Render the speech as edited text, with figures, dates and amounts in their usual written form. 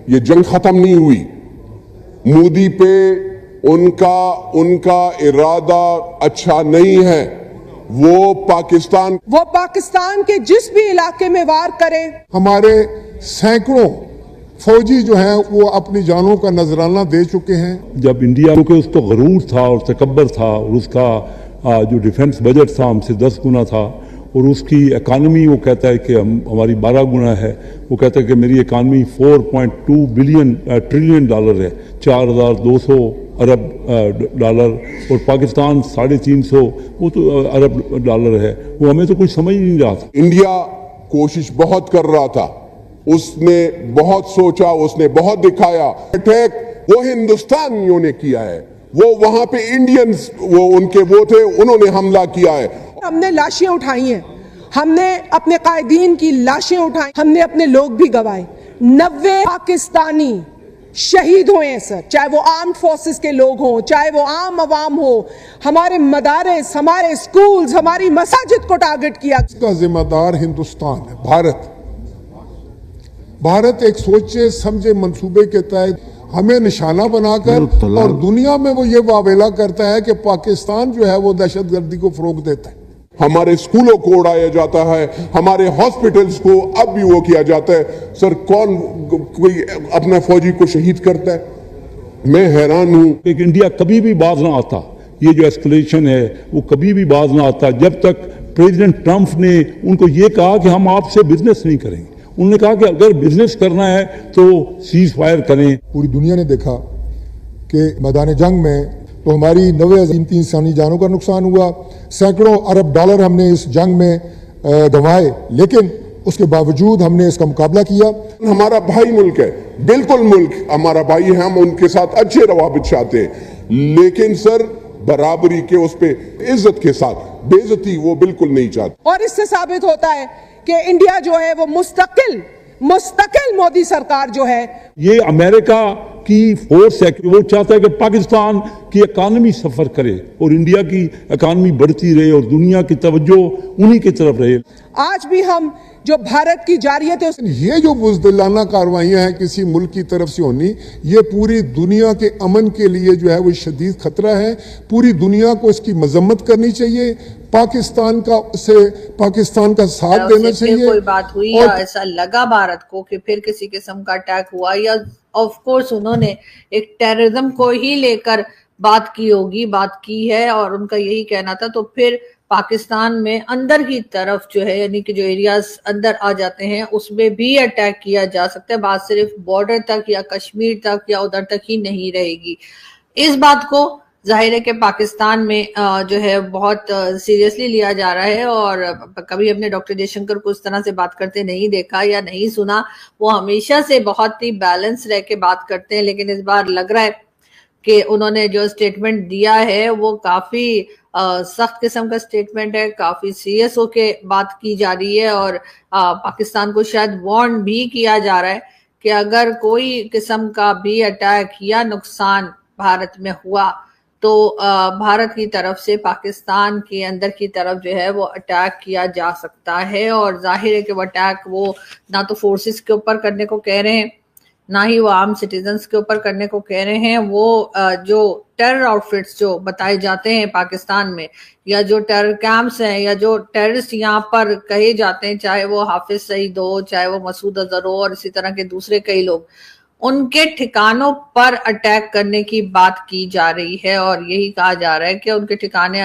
یہ جنگ ختم نہیں ہوئی. مودی پہ ان کا ارادہ اچھا نہیں ہے. وہ پاکستان کے جس بھی علاقے میں وار کرے. ہمارے سینکڑوں فوجی جو ہیں وہ اپنی جانوں کا نذرانہ دے چکے ہیں. جب انڈیا کو اس کو غرور تھا اور تکبر تھا اور اس کا جو ڈیفنس بجٹ تھا ہم سے 10 گنا تھا اور اس کی اکانومی وہ کہتا ہے کہ ہماری 12 گنا ہے. وہ کہتا ہے کہ میری اکانومی 4.2 ٹریلین ڈالر ہے, 4200 ارب ڈالر, اور پاکستان 350 وہ تو ارب ڈالر ہے. وہ ہمیں تو کچھ سمجھ نہیں رہا تھا. انڈیا کوشش بہت کر رہا تھا, اس نے بہت سوچا, اس نے بہت دکھایا. اٹیک وہ ہندوستانیوں نے کیا ہے, وہ وہاں پہ انڈینز وہ تھے, انہوں نے حملہ کیا ہے. ہم نے لاشیں اٹھائی ہیں, ہم نے اپنے قائدین کی لاشیں اٹھائی, ہم نے اپنے لوگ بھی گوائے. 90 پاکستانی شہید ہوئے ہیں سر, چاہے وہ آرمڈ فورسز کے لوگ ہوں, چاہے وہ عام عوام ہو. ہمارے مدارس, ہمارے اسکولز, ہماری مساجد کو ٹارگٹ کیا. اس کا ذمہ دار ہندوستان ہے, بھارت ایک سوچے سمجھے منصوبے کے تحت ہمیں نشانہ بنا کر اور دنیا میں وہ یہ واویلا کرتا ہے کہ پاکستان جو ہے وہ دہشت گردی کو فروغ دیتا ہے. ہمارے اسکولوں کو اڑایا جاتا ہے, ہمارے ہاسپٹلز کو اب بھی وہ کیا جاتا ہے. سر کوئی اپنا فوجی کو شہید کرتا ہے؟ میں حیران ہوں. ایک انڈیا کبھی بھی باز نہ آتا, یہ جو ایسکلیشن ہے وہ کبھی بھی باز نہ آتا جب تک پریزیڈنٹ ٹرمپ نے ان کو یہ کہا کہ ہم آپ سے بزنس نہیں کریں گے. انہوں نے کہا کہ اگر بزنس کرنا ہے تو سیز فائر کریں. پوری دنیا نے دیکھا کہ میدان جنگ میں تو ہماری 90 قیمتی انسانی جانوں کا نقصان ہوا, سینکڑوں ارب ڈالر ہم نے اس جنگ میں گنوائے, لیکن اس کے باوجود ہم نے اس کا مقابلہ کیا. ہمارا بھائی ملک ہے, بالکل ملک ہمارا بھائی ہے, ہم ان کے ساتھ اچھے روابط چاہتے ہیں, لیکن سر برابری کے اس پہ عزت کے ساتھ بے عزتی وہ بالکل نہیں چاہتے. اور اس سے ثابت ہوتا ہے کہ انڈیا جو ہے وہ مستقل مودی سرکار جو ہے, یہ امریکہ کی فورس ہے کہ وہ چاہتا ہے کہ پاکستان کی اکانومی سفر کرے اور انڈیا کی اکانومی بڑھتی رہے اور دنیا کی توجہ انہی کی طرف رہے. آج بھی ہم جو بھارت کی جارحیت ہے, یہ جو بزدلانہ کاروائیاں ہیں کسی ملک کی طرف سے ہونی, یہ پوری دنیا کے امن کے لیے جو ہے وہ شدید خطرہ ہے. پوری دنیا کو اس کی مذمت کرنی چاہیے, پاکستان کا ساتھ دینا چاہیے. کوئی بات ہوئی یا ایسا لگا بھارت کو کہ پھر کسی قسم کا اٹیک ہوا, یا آف کورس انہوں نے ایک ٹیررزم کو ہی لے کر بات کی ہے اور ان کا یہی کہنا تھا, تو پھر پاکستان میں اندر کی طرف جو ہے یعنی کہ جو ایریاز اندر آ جاتے ہیں اس میں بھی اٹیک کیا جا سکتا ہے. بات صرف بارڈر تک یا کشمیر تک یا ادھر تک ہی نہیں رہے گی. اس بات کو ظاہر ہے کہ پاکستان میں جو ہے بہت سیریسلی لیا جا رہا ہے, اور کبھی ہم نے ڈاکٹر جے شنکر کو اس طرح سے بات کرتے نہیں دیکھا یا نہیں سنا. وہ ہمیشہ سے بہت ہی بیلنس رہ کے بات کرتے ہیں, لیکن اس بار لگ رہا ہے کہ انہوں نے جو سٹیٹمنٹ دیا ہے وہ کافی سخت قسم کا سٹیٹمنٹ ہے, کافی سیریس ہو کے بات کی جا رہی ہے, اور پاکستان کو شاید وارن بھی کیا جا رہا ہے کہ اگر کوئی قسم کا بھی اٹیک یا نقصان بھارت میں ہوا تو بھارت کی طرف سے پاکستان کے اندر کی طرف جو ہے وہ اٹیک کیا جا سکتا ہے. اور ظاہر ہے کہ وہ اٹیک وہ نہ تو فورسز کے اوپر کرنے کو کہہ رہے ہیں, نہ ہی وہ عام سٹیزنز کے اوپر کرنے کو کہہ رہے ہیں. وہ جو ٹیرر آؤٹ فٹس جو بتائے جاتے ہیں پاکستان میں, یا جو ٹیرر کیمپس ہیں, یا جو ٹیررسٹ یہاں پر کہے جاتے ہیں, چاہے وہ حافظ سعید ہو, چاہے وہ مسعود اظہر ہو, اور اسی طرح کے دوسرے کئی لوگ, ان کے ٹھکانوں پر اٹیک کرنے کی بات کی جا رہی ہے. اور یہی کہا جا رہا ہے کہ ان کے ٹھکانے